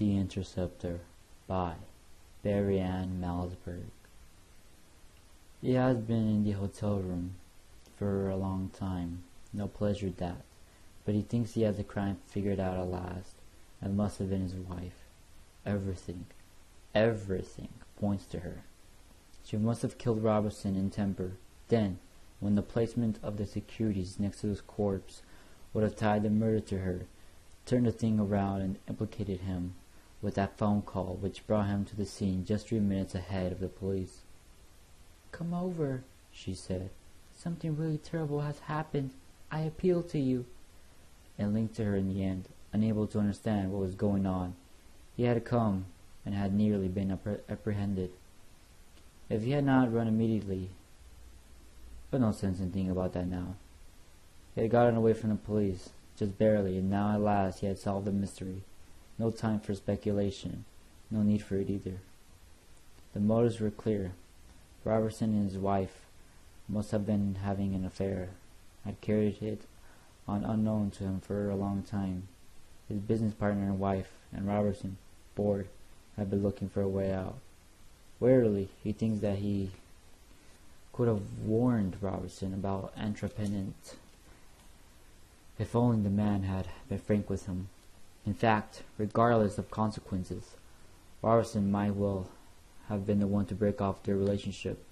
The Interceptor by Barry Ann Malzberg. He has been in the hotel room for a long time. No pleasure that, but he thinks he has the crime figured out at last. It must have been his wife. Everything points to her. She must have killed Robertson in temper. Then, when the placement of the securities next to his corpse would have tied the murder to her, turned the thing around and implicated him with that phone call which brought him to the scene just 3 minutes ahead of the police. "Come over," she said. "Something really terrible has happened. I appeal to you." And linked to her in the end, unable to understand what was going on. He had come and had nearly been apprehended. If he had not run immediately, but no sense in thinking about that now. He had gotten away from the police, just barely, and now at last he had solved the mystery. No time for speculation, no need for it either. The motives were clear. Robertson and his wife must have been having an affair, had carried it on unknown to him for a long time. His business partner and wife, and Robertson, bored, had been looking for a way out. Warily, he thinks that he could have warned Robertson about entreprenant. If only the man had been frank with him. In fact, regardless of consequences, Robertson might well have been the one to break off their relationship.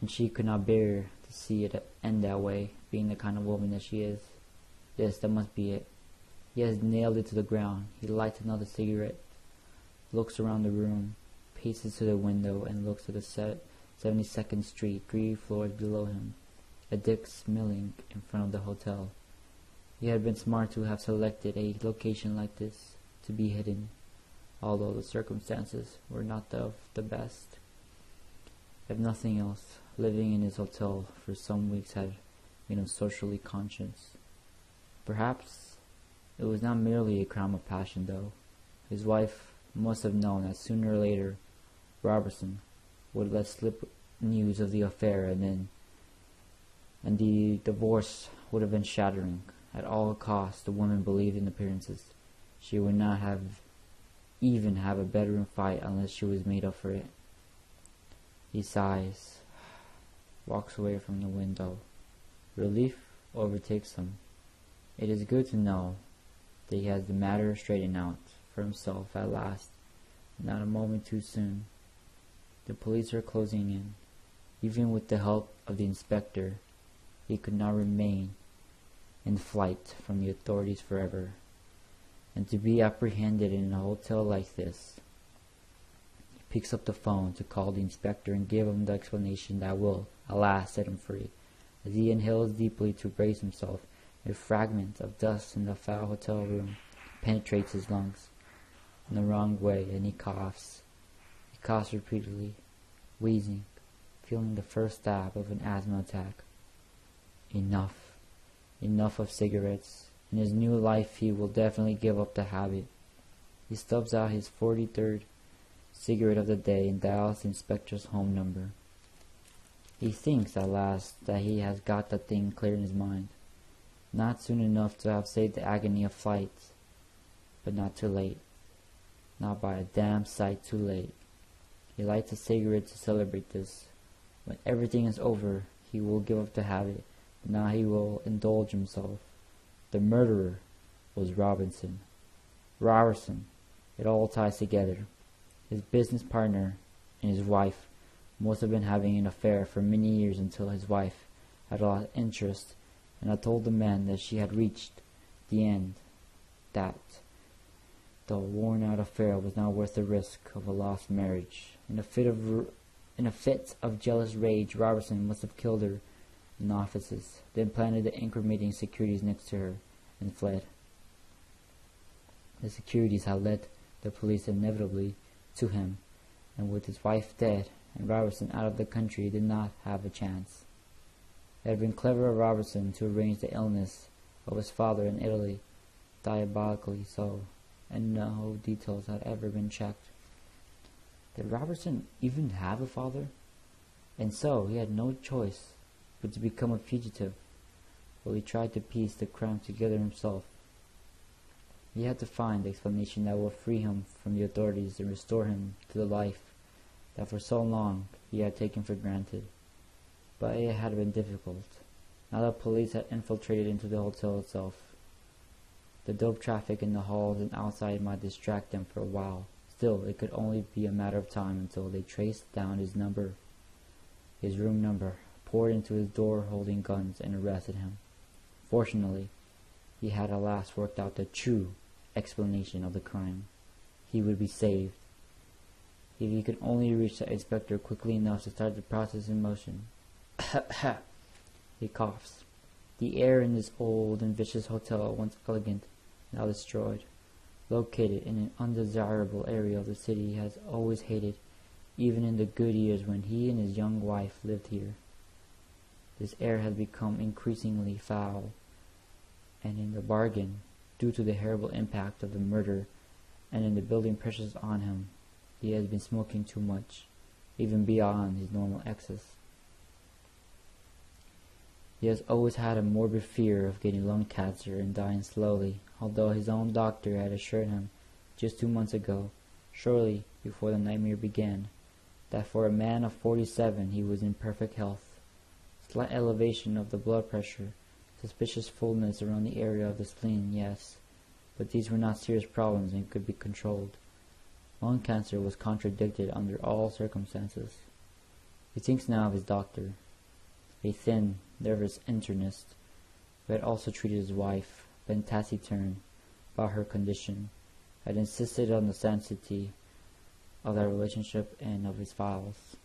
And she could not bear to see it end that way, being the kind of woman that she is. Yes, that must be it. He has nailed it to the ground. He lights another cigarette, looks around the room, paces to the window, and looks at the 72nd Street, 3 floors below him, a Dick's milling in front of the hotel. He had been smart to have selected a location like this to be hidden, although the circumstances were not of the best. If nothing else, living in his hotel for some weeks had made him socially conscious. Perhaps it was not merely a crime of passion, though. His wife must have known that sooner or later Robertson would let slip news of the affair, and the divorce would have been shattering. At all costs, the woman believed in appearances. She would not even have a bedroom fight unless she was made up for it. He sighs, walks away from the window. Relief overtakes him. It is good to know that he has the matter straightened out for himself at last, not a moment too soon. The police are closing in. Even with the help of the inspector, he could not remain in flight from the authorities forever. And to be apprehended in a hotel like this. He picks up the phone to call the inspector and give him the explanation that will, alas, set him free. As he inhales deeply to brace himself, a fragment of dust in the foul hotel room penetrates his lungs in the wrong way, and he coughs. He coughs repeatedly, wheezing, feeling the first stab of an asthma attack. Enough of cigarettes. In his new life he will definitely give up the habit. He stubs out his 43rd cigarette of the day and dials the inspector's home number. He thinks at last that he has got the thing clear in his mind. Not soon enough to have saved the agony of flight, but not too late. Not by a damn sight too late. He lights a cigarette to celebrate this. When everything is over, he will give up the habit. Now he will indulge himself. The murderer was Robertson. It all ties together. His business partner and his wife must have been having an affair for many years until his wife had lost interest and had told the man that she had reached the end, that the worn-out affair was not worth the risk of a lost marriage. In a fit of jealous rage, Robertson must have killed her in offices, then planted the incriminating securities next to her, and fled. The securities had led the police inevitably to him, and with his wife dead and Robertson out of the country, he did not have a chance. It had been clever of Robertson to arrange the illness of his father in Italy, diabolically so, and no details had ever been checked. Did Robertson even have a father? And so he had no choice but to become a fugitive, while he tried to piece the crime together himself. He had to find the explanation that will free him from the authorities and restore him to the life that for so long he had taken for granted. But it had been difficult. Now the police had infiltrated into the hotel itself. The dope traffic in the halls and outside might distract them for a while. Still, it could only be a matter of time until they traced down his room number, poured into his door holding guns, and arrested him. Fortunately, he had at last worked out the true explanation of the crime. He would be saved. If he could only reach the inspector quickly enough to start the process in motion. He coughs. The air in this old and vicious hotel, once elegant, now destroyed, located in an undesirable area of the city, he has always hated, even in the good years when he and his young wife lived here. This air has become increasingly foul, and in the bargain, due to the horrible impact of the murder and in the building pressures on him, he has been smoking too much, even beyond his normal excess. He has always had a morbid fear of getting lung cancer and dying slowly, although his own doctor had assured him just 2 months ago, shortly before the nightmare began, that for a man of 47 he was in perfect health. Slight elevation of the blood pressure, suspicious fullness around the area of the spleen, yes, but these were not serious problems and could be controlled. Lung cancer was contradicted under all circumstances. He thinks now of his doctor, a thin, nervous internist, who had also treated his wife, been taciturn about her condition, had insisted on the sanctity of their relationship and of his files.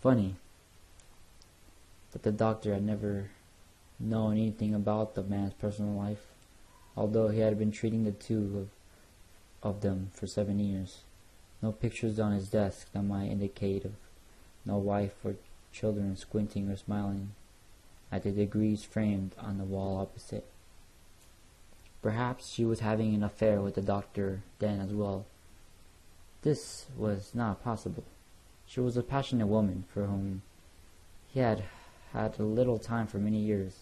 Funny that the doctor had never known anything about the man's personal life, although he had been treating the two of them for 7 years. No pictures on his desk that might indicate of no wife or children squinting or smiling at the degrees framed on the wall opposite. Perhaps she was having an affair with the doctor then as well. This was not possible. She was a passionate woman for whom he had had little time for many years.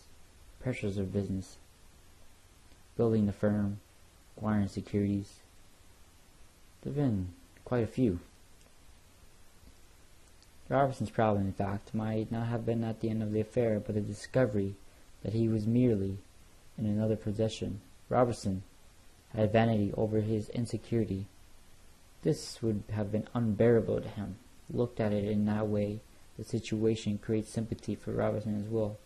Pressures of business, building the firm, acquiring securities. There have been quite a few. Robertson's problem, in fact, might not have been at the end of the affair, but the discovery that he was merely in another possession. Robertson had vanity over his insecurity. This would have been unbearable to him. Looked at it in that way, the situation creates sympathy for Robertson as well.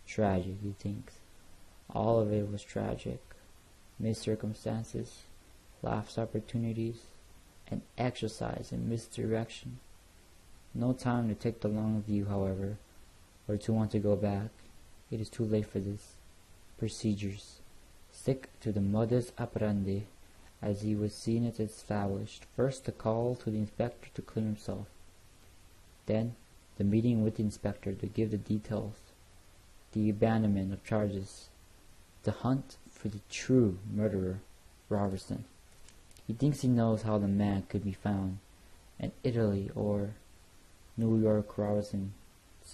Tragic, he thinks. All of it was tragic. Missed circumstances, lapsed opportunities, and exercise in misdirection. No time to take the long view, however, or to want to go back. It is too late for this. Procedures. Stick to the modus operandi, as he was seen it established. First, the call to the inspector to clear himself. Then, the meeting with the inspector to give the details. The abandonment of charges. The hunt for the true murderer, Robertson. He thinks he knows how the man could be found. In Italy or New York, Robertson's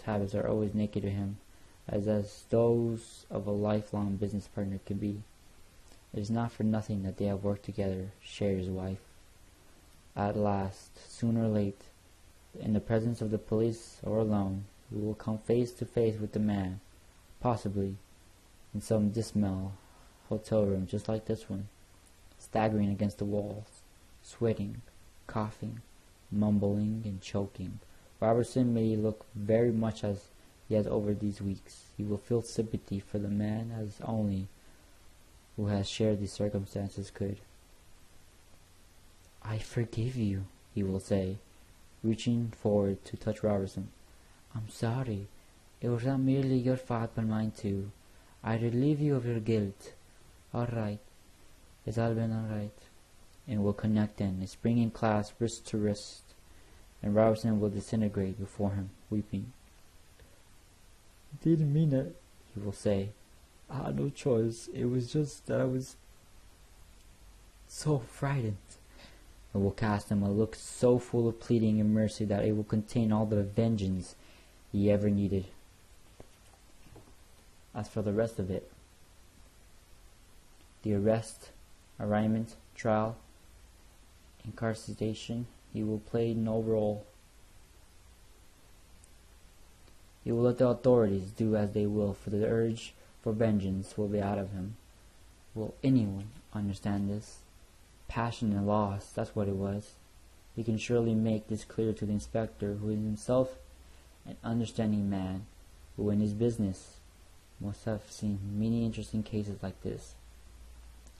habits are always naked to him, as those of a lifelong business partner can be. It is not for nothing that they have worked together, shared his wife. At last, soon or late, in the presence of the police or alone, we will come face to face with the man, possibly in some dismal hotel room just like this one, staggering against the walls, sweating, coughing, mumbling, and choking. Robertson may look very much as he has over these weeks. He will feel sympathy for the man as only who has shared these circumstances could. "I forgive you," he will say, reaching forward to touch Robertson. "I'm sorry. It was not merely your fault but mine too. I relieve you of your guilt. All right. It's all been all right." And will connect then, a springing clasp wrist to wrist, and Robertson will disintegrate before him, weeping. "Didn't mean it," he will say. "I had no choice. It was just that I was so frightened." And will cast him a look so full of pleading and mercy that it will contain all the vengeance he ever needed. As for the rest of it, the arrest, arraignment, trial, incarceration, he will play no role. He will let the authorities do as they will, for the urge for vengeance will be out of him. Will anyone understand this? Passion and loss, that's what it was. He can surely make this clear to the inspector, who is himself an understanding man, who in his business must have seen many interesting cases like this.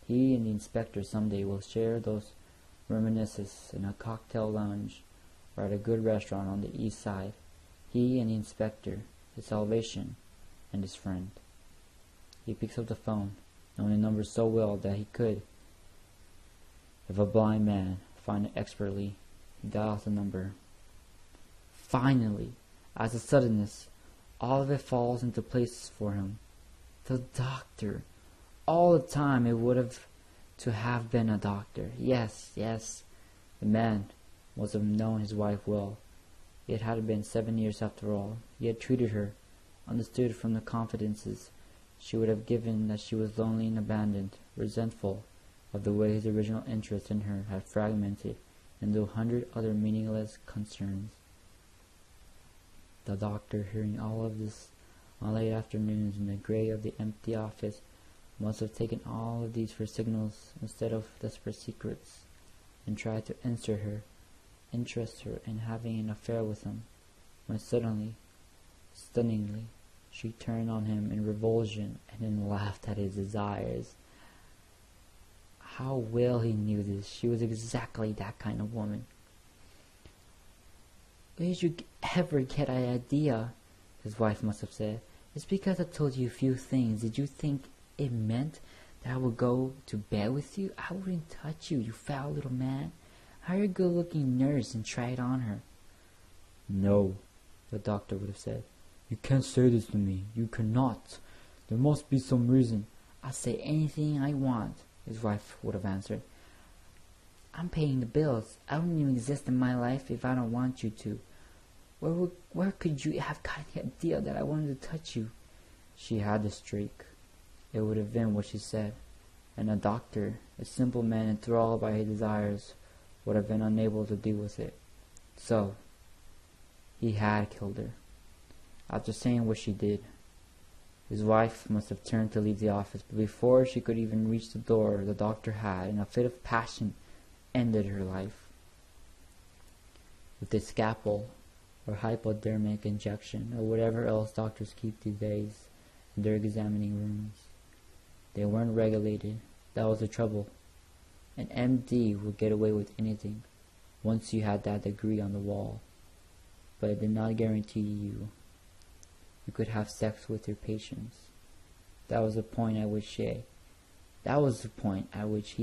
He and the inspector someday will share those reminiscences in a cocktail lounge or at a good restaurant on the east side. He and the inspector, his salvation, and his friend. He picks up the phone, knowing the number so well that he could, if a blind man, find it expertly. He dials the number. Finally, as a suddenness, all of it falls into place for him. The doctor. All the time it would have to have been a doctor. Yes. The man must have known his wife well. It had been 7 years after all. He had treated her, understood from the confidences she would have given that she was lonely and abandoned, resentful of the way his original interest in her had fragmented into 100 other meaningless concerns. The doctor, hearing all of this on late afternoons in the grey of the empty office, must have taken all of these for signals instead of desperate secrets, and tried to interest her in having an affair with him, when suddenly, stunningly, she turned on him in revulsion and then laughed at his desires. How well he knew this. She was exactly that kind of woman. Where did you ever get that idea? His wife must have said. It's because I told you a few things. Did you think it meant that I would go to bed with you? I wouldn't touch you, you foul little man. Hire a good-looking nurse and try it on her. No, the doctor would have said. You can't say this to me. You cannot. There must be some reason. I'll say anything I want, his wife would have answered. I'm paying the bills. I don't even exist in my life if I don't want you to. Where could you have got the idea that I wanted to touch you? She had the streak. It would have been what she said. And a doctor, a simple man enthralled by his desires, would have been unable to deal with it. So, he had killed her. After saying what she did, his wife must have turned to leave the office, but before she could even reach the door, the doctor had, in a fit of passion, ended her life. With a scalpel, or hypodermic injection, or whatever else doctors keep these days in their examining rooms. They weren't regulated. That was the trouble. An MD would get away with anything, once you had that degree on the wall. But it did not guarantee you could have sex with your patients. That was the point at which he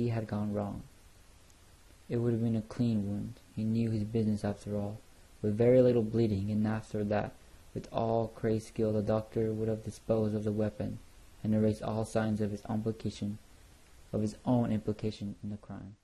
had gone wrong. It would have been a clean wound. He knew his business after all, with very little bleeding, and after that, with all crazed skill, the doctor would have disposed of the weapon and erased all signs of his own implication in the crime.